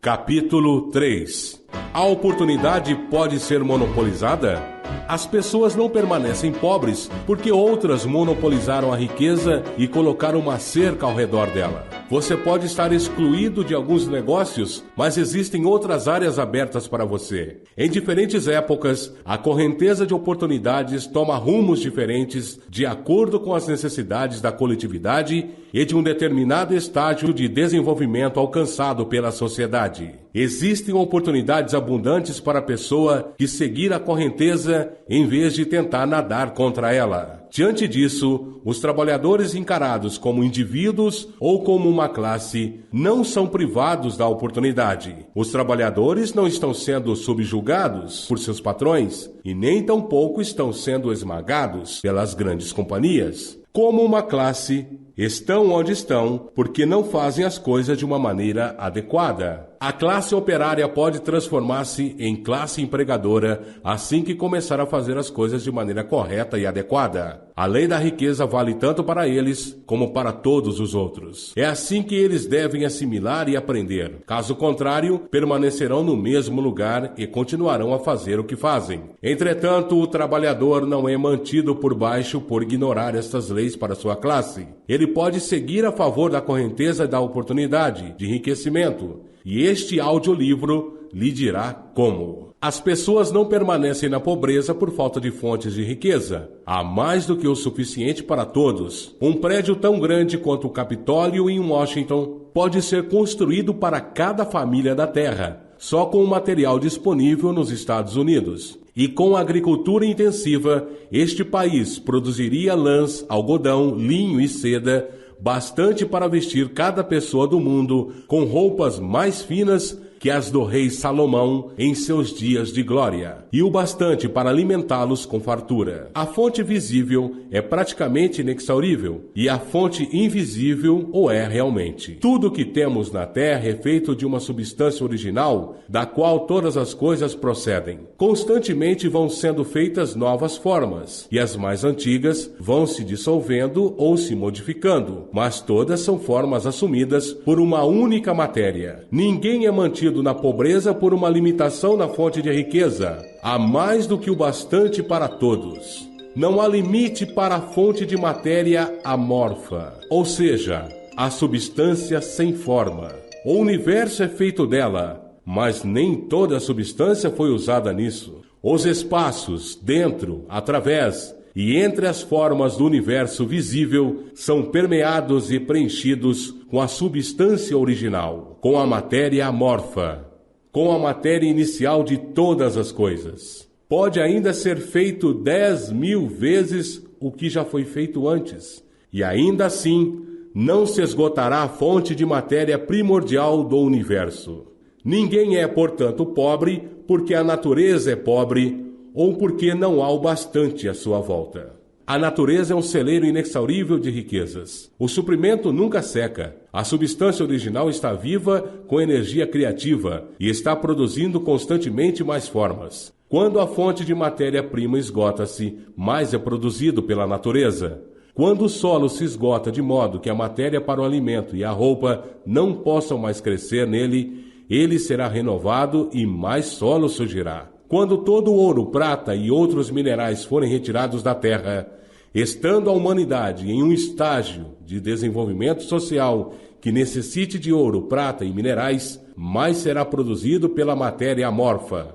Capítulo 3. A oportunidade pode ser monopolizada? As pessoas não permanecem pobres porque outras monopolizaram a riqueza e colocaram uma cerca ao redor dela. Você pode estar excluído de alguns negócios, mas existem outras áreas abertas para você. Em diferentes épocas, a correnteza de oportunidades toma rumos diferentes de acordo com as necessidades da coletividade e de um determinado estágio de desenvolvimento alcançado pela sociedade. Existem oportunidades abundantes para a pessoa que seguir a correnteza em vez de tentar nadar contra ela. Diante disso, os trabalhadores encarados como indivíduos ou como uma classe não são privados da oportunidade. Os trabalhadores não estão sendo subjugados por seus patrões e nem tampouco estão sendo esmagados pelas grandes companhias. Como uma classe, estão onde estão porque não fazem as coisas de uma maneira adequada. A classe operária pode transformar-se em classe empregadora assim que começar a fazer as coisas de maneira correta e adequada. A lei da riqueza vale tanto para eles como para todos os outros. É assim que eles devem assimilar e aprender. Caso contrário, permanecerão no mesmo lugar e continuarão a fazer o que fazem. Entretanto, o trabalhador não é mantido por baixo por ignorar estas leis para sua classe. Ele pode seguir a favor da correnteza da oportunidade de enriquecimento. E este audiolivro lhe dirá como. As pessoas não permanecem na pobreza por falta de fontes de riqueza. Há mais do que o suficiente para todos. Um prédio tão grande quanto o Capitólio em Washington pode ser construído para cada família da Terra, só com o material disponível nos Estados Unidos. E com a agricultura intensiva, este país produziria lãs, algodão, linho e seda, bastante para vestir cada pessoa do mundo com roupas mais finas que as do rei Salomão em seus dias de glória, e o bastante para alimentá-los com fartura. A fonte visível é praticamente inexaurível, e a fonte invisível o é realmente. Tudo o que temos na terra é feito de uma substância original, da qual todas as coisas procedem. Constantemente vão sendo feitas novas formas, e as mais antigas vão se dissolvendo ou se modificando, mas todas são formas assumidas por uma única matéria. Ninguém é mantido na pobreza por uma limitação na fonte de riqueza. Há mais do que o bastante para todos. Não há limite para a fonte de matéria amorfa, ou seja, a substância sem forma. O universo é feito dela, mas nem toda a substância foi usada nisso. Os espaços dentro, através e entre as formas do universo visível são permeados e preenchidos com a substância original, com a matéria amorfa, com a matéria inicial de todas as coisas. Pode ainda ser feito 10.000 vezes o que já foi feito antes, e ainda assim não se esgotará a fonte de matéria primordial do universo. Ninguém é, portanto, pobre porque a natureza é pobre ou porque não há o bastante à sua volta. A natureza é um celeiro inexaurível de riquezas. O suprimento nunca seca. A substância original está viva com energia criativa e está produzindo constantemente mais formas. Quando a fonte de matéria-prima esgota-se, mais é produzido pela natureza. Quando o solo se esgota de modo que a matéria para o alimento e a roupa não possam mais crescer nele, ele será renovado e mais solo surgirá. Quando todo o ouro, prata e outros minerais forem retirados da terra, estando a humanidade em um estágio de desenvolvimento social que necessite de ouro, prata e minerais, mais será produzido pela matéria amorfa.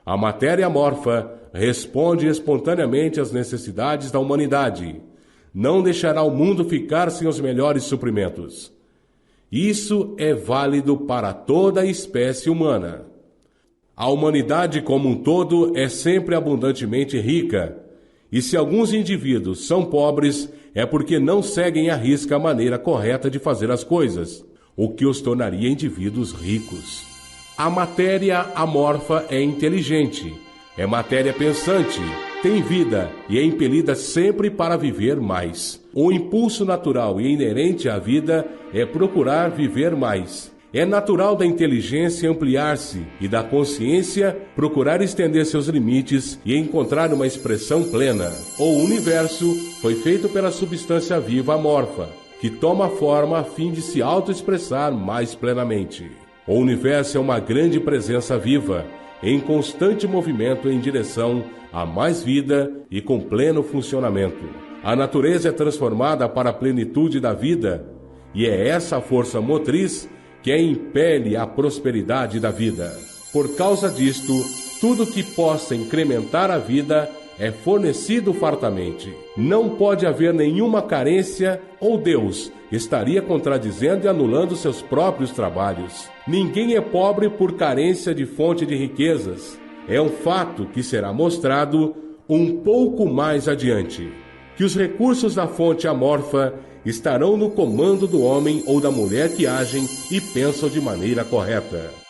A matéria amorfa responde espontaneamente às necessidades da humanidade. Não deixará o mundo ficar sem os melhores suprimentos. Isso é válido para toda a espécie humana. A humanidade como um todo é sempre abundantemente rica, e se alguns indivíduos são pobres, é porque não seguem à risca a maneira correta de fazer as coisas, o que os tornaria indivíduos ricos. A matéria amorfa é inteligente, é matéria pensante, tem vida e é impelida sempre para viver mais. O impulso natural e inerente à vida é procurar viver mais. É natural da inteligência ampliar-se e da consciência procurar estender seus limites e encontrar uma expressão plena. O universo foi feito pela substância viva amorfa, que toma forma a fim de se autoexpressar mais plenamente. O universo é uma grande presença viva, em constante movimento em direção a mais vida e com pleno funcionamento. A natureza é transformada para a plenitude da vida, e é essa a força motriz que impele a prosperidade da vida. Por causa disto, tudo que possa incrementar a vida é fornecido fartamente. Não pode haver nenhuma carência, ou Deus estaria contradizendo e anulando seus próprios trabalhos. Ninguém é pobre por carência de fonte de riquezas. É um fato que será mostrado um pouco mais adiante, que os recursos da fonte amorfa estarão no comando do homem ou da mulher que agem e pensam de maneira correta.